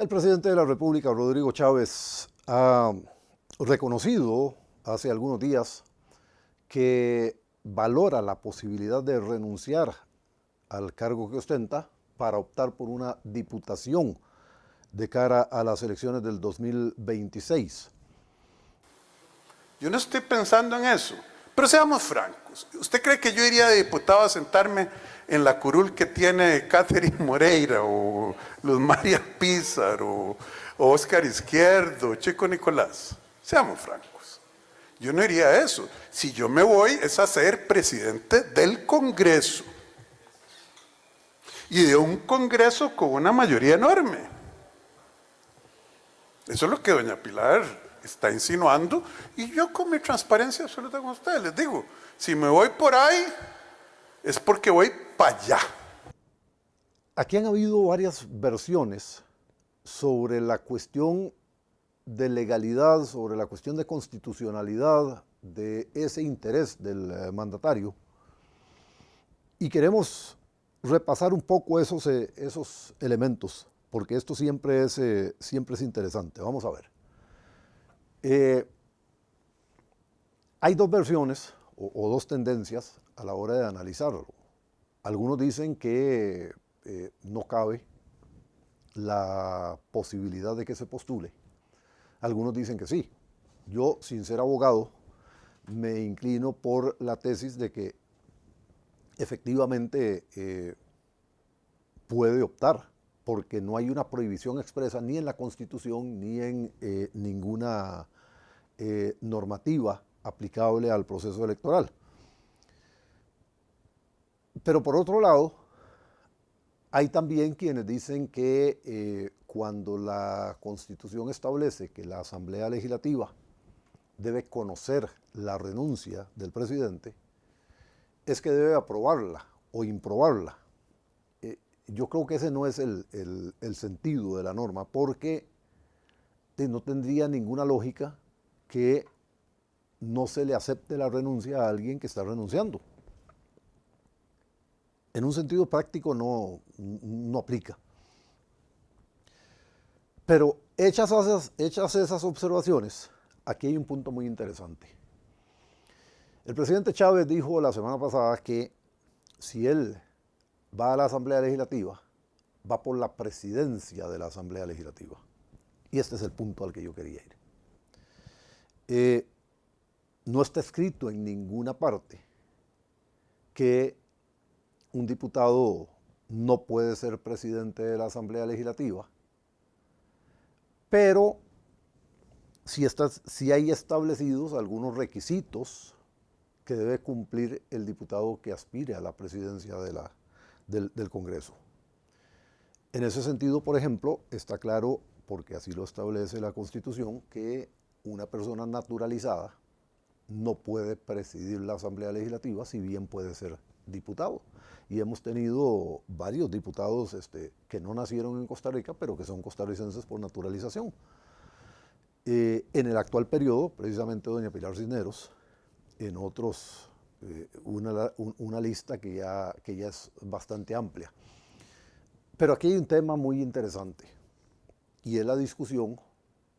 El presidente de la República, Rodrigo Chávez, ha reconocido hace algunos días que valora la posibilidad de renunciar al cargo que ostenta para optar por una diputación de cara a las elecciones del 2026. Yo no estoy pensando en eso, pero seamos francos. ¿Usted cree que yo iría de diputado a sentarme en la curul que tiene Catherine Moreira o Luz María Pizar o Óscar Izquierdo, Chico Nicolás? Seamos francos. Yo no iría a eso. Si yo me voy es a ser presidente del Congreso. Y de un Congreso con una mayoría enorme. Eso es lo que doña Pilar está insinuando, y yo con mi transparencia absoluta con ustedes les digo, si me voy por ahí, es porque voy para allá. Aquí han habido varias versiones sobre la cuestión de legalidad, sobre la cuestión de constitucionalidad de ese interés del mandatario, y queremos repasar un poco esos elementos, porque esto siempre es interesante. Vamos a ver. Hay dos versiones o dos tendencias a la hora de analizarlo. Algunos dicen que no cabe la posibilidad de que se postule. Algunos dicen que sí. Yo, sin ser abogado, me inclino por la tesis de que efectivamente puede optar, porque no hay una prohibición expresa ni en la Constitución ni en ninguna normativa aplicable al proceso electoral. Pero por otro lado, hay también quienes dicen que cuando la Constitución establece que la Asamblea Legislativa debe conocer la renuncia del presidente, es que debe aprobarla o improbarla. Yo creo que ese no es el sentido de la norma, porque no tendría ninguna lógica que no se le acepte la renuncia a alguien que está renunciando. En un sentido práctico no aplica. Pero hechas esas observaciones, aquí hay un punto muy interesante. El presidente Chávez dijo la semana pasada que si él va a la Asamblea Legislativa, va por la presidencia de la Asamblea Legislativa. Y este es el punto al que yo quería ir. No está escrito en ninguna parte que un diputado no puede ser presidente de la Asamblea Legislativa, pero sí hay establecidos algunos requisitos que debe cumplir el diputado que aspire a la presidencia del Congreso. En ese sentido, por ejemplo, está claro, porque así lo establece la Constitución, que una persona naturalizada no puede presidir la Asamblea Legislativa, si bien puede ser diputado. Y hemos tenido varios diputados que no nacieron en Costa Rica, pero que son costarricenses por naturalización. En el actual periodo, precisamente doña Pilar Cisneros, en otros, una lista que ya es bastante amplia. Pero aquí hay un tema muy interesante, y es la discusión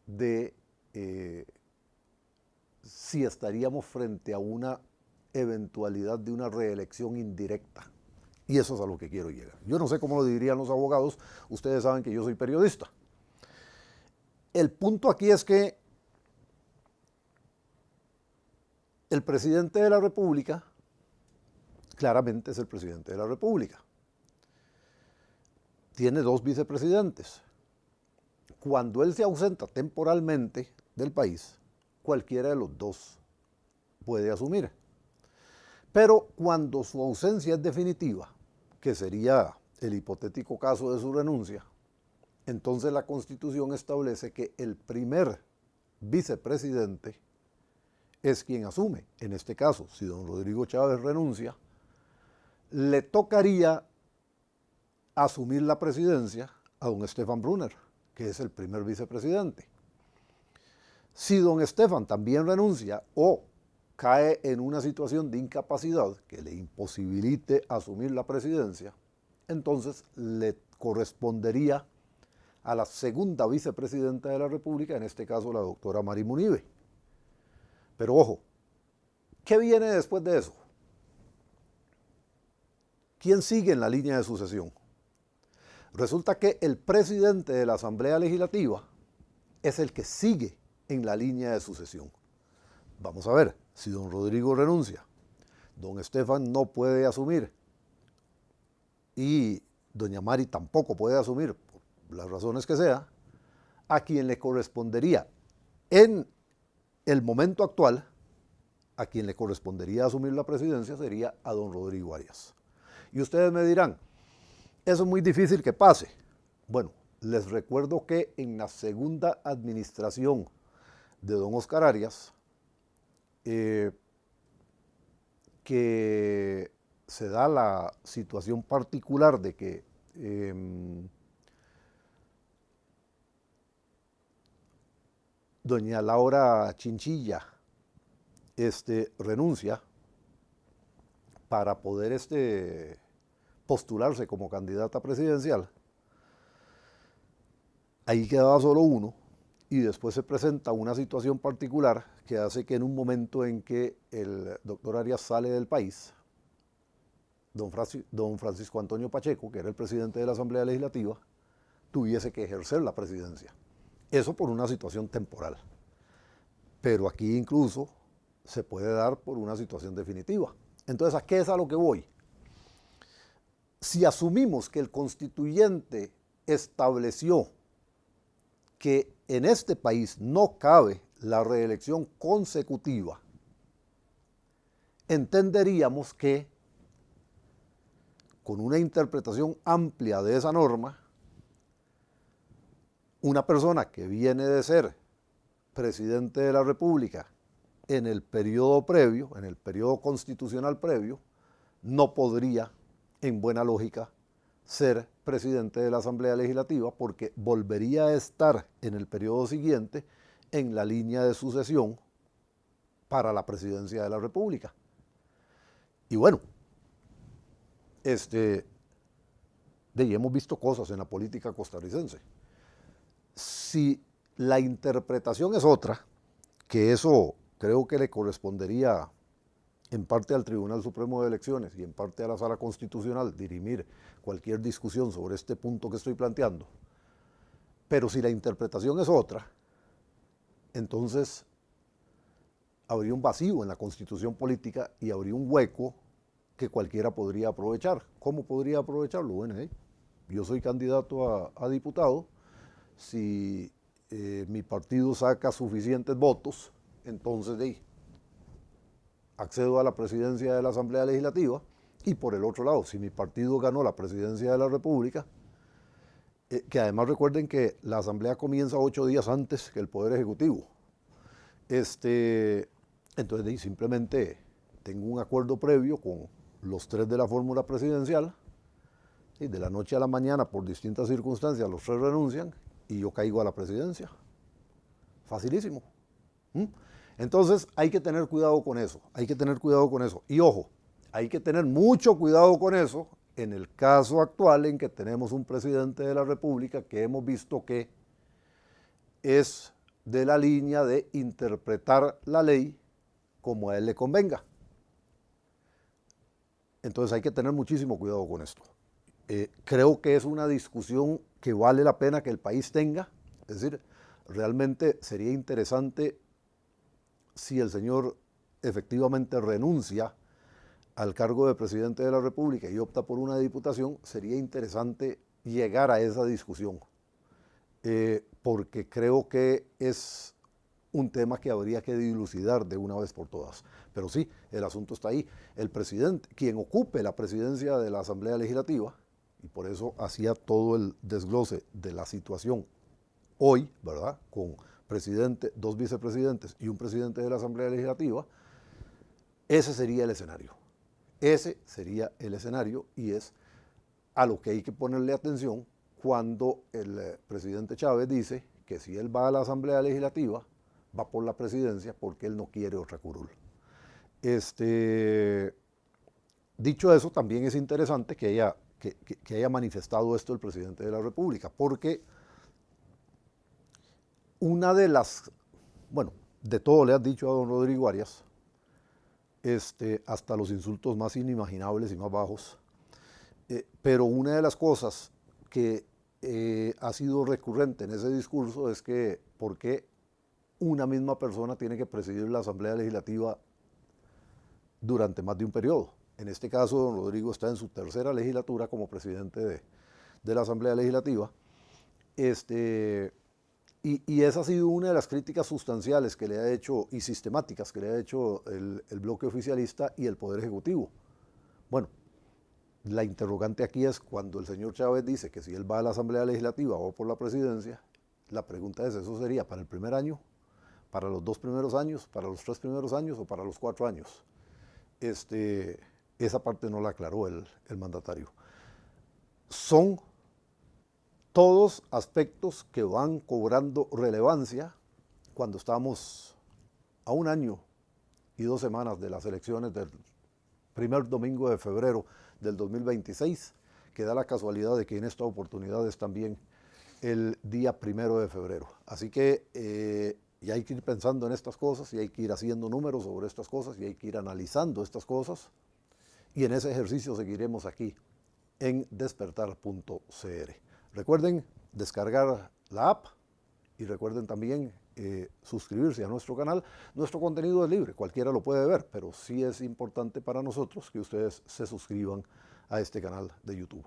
de si estaríamos frente a una eventualidad de una reelección indirecta. Y eso es a lo que quiero llegar. Yo no sé cómo lo dirían los abogados, ustedes saben que yo soy periodista. El punto aquí es que el presidente de la República claramente es el presidente de la República. Tiene dos vicepresidentes. Cuando él se ausenta temporalmente del país, cualquiera de los dos puede asumir. Pero cuando su ausencia es definitiva, que sería el hipotético caso de su renuncia, entonces la Constitución establece que el primer vicepresidente es quien asume. En este caso, si don Rodrigo Chávez renuncia, le tocaría asumir la presidencia a don Stefan Brunner, que es el primer vicepresidente. Si don Stefan también renuncia o cae en una situación de incapacidad que le imposibilite asumir la presidencia, entonces le correspondería a la segunda vicepresidenta de la República, en este caso la doctora Mari Munive. Pero ojo, ¿qué viene después de eso? ¿Quién sigue en la línea de sucesión? Resulta que el presidente de la Asamblea Legislativa es el que sigue en la línea de sucesión. Vamos a ver, si don Rodrigo renuncia, don Estefan no puede asumir y doña Mari tampoco puede asumir, por las razones que sea, a quien le correspondería en el momento actual, a quien le correspondería asumir la presidencia sería a don Rodrigo Arias. Y ustedes me dirán, eso es muy difícil que pase. Bueno, les recuerdo que en la segunda administración de don Oscar Arias, que se da la situación particular de que doña Laura Chinchilla renuncia para poder postularse como candidata presidencial. Ahí quedaba solo uno y después se presenta una situación particular que hace que en un momento en que el doctor Arias sale del país, don Francisco Antonio Pacheco, que era el presidente de la Asamblea Legislativa, tuviese que ejercer la presidencia. Eso por una situación temporal. Pero aquí incluso se puede dar por una situación definitiva. Entonces, ¿a qué es a lo que voy? Si asumimos que el constituyente estableció que en este país no cabe la reelección consecutiva, entenderíamos que con una interpretación amplia de esa norma, una persona que viene de ser presidente de la República en el periodo previo, en el periodo constitucional previo, no podría, en buena lógica, ser presidente de la Asamblea Legislativa porque volvería a estar en el periodo siguiente en la línea de sucesión para la presidencia de la República. Y bueno, hemos visto cosas en la política costarricense. Si la interpretación es otra, que eso creo que le correspondería en parte al Tribunal Supremo de Elecciones y en parte a la Sala Constitucional dirimir cualquier discusión sobre este punto que estoy planteando, pero si la interpretación es otra, entonces habría un vacío en la Constitución política y habría un hueco que cualquiera podría aprovechar. ¿Cómo podría aprovecharlo? Bueno, yo soy candidato a diputado, si mi partido saca suficientes votos, entonces accedo a la presidencia de la Asamblea Legislativa, y por el otro lado, si mi partido ganó la presidencia de la República, que además recuerden que la Asamblea comienza 8 días antes que el Poder Ejecutivo, entonces simplemente tengo un acuerdo previo con los 3 de la fórmula presidencial, y de la noche a la mañana, por distintas circunstancias, los 3 renuncian y yo caigo a la presidencia. Facilísimo. Entonces hay que tener cuidado con eso, hay que tener cuidado con eso. Y ojo, hay que tener mucho cuidado con eso en el caso actual en que tenemos un presidente de la República que hemos visto que es de la línea de interpretar la ley como a él le convenga. Entonces hay que tener muchísimo cuidado con esto. Creo que es una discusión que vale la pena que el país tenga, es decir, realmente sería interesante si el señor efectivamente renuncia al cargo de presidente de la República y opta por una diputación, sería interesante llegar a esa discusión, porque creo que es un tema que habría que dilucidar de una vez por todas. Pero sí, el asunto está ahí. El presidente, quien ocupe la presidencia de la Asamblea Legislativa, y por eso hacía todo el desglose de la situación hoy, ¿verdad?, con presidente, 2 vicepresidentes y un presidente de la Asamblea Legislativa, ese sería el escenario. Ese sería el escenario y es a lo que hay que ponerle atención cuando el presidente Chávez dice que si él va a la Asamblea Legislativa, va por la presidencia porque él no quiere otra curul. Dicho eso, también es interesante que haya manifestado esto el presidente de la República, porque Una de las, bueno, de todo le has dicho a don Rodrigo Arias, hasta los insultos más inimaginables y más bajos, pero una de las cosas que ha sido recurrente en ese discurso es que por qué una misma persona tiene que presidir la Asamblea Legislativa durante más de un periodo. En este caso, don Rodrigo está en su tercera legislatura como presidente de la Asamblea Legislativa. Y esa ha sido una de las críticas sustanciales que le ha hecho y sistemáticas que le ha hecho el bloque oficialista y el Poder Ejecutivo. Bueno, la interrogante aquí es cuando el señor Chávez dice que si él va a la Asamblea Legislativa o por la presidencia, la pregunta es, ¿eso sería para el primer año, para los 2 primeros años, para los 3 primeros años o para los 4 años? Esa parte no la aclaró el mandatario. Son todos aspectos que van cobrando relevancia cuando estamos a 1 año y 2 semanas de las elecciones del primer domingo de febrero del 2026, que da la casualidad de que en esta oportunidad es también el día 1 de febrero. Así que y hay que ir pensando en estas cosas y hay que ir haciendo números sobre estas cosas y hay que ir analizando estas cosas, y en ese ejercicio seguiremos aquí en despertar.cr. Recuerden descargar la app y recuerden también suscribirse a nuestro canal. Nuestro contenido es libre, cualquiera lo puede ver, pero sí es importante para nosotros que ustedes se suscriban a este canal de YouTube.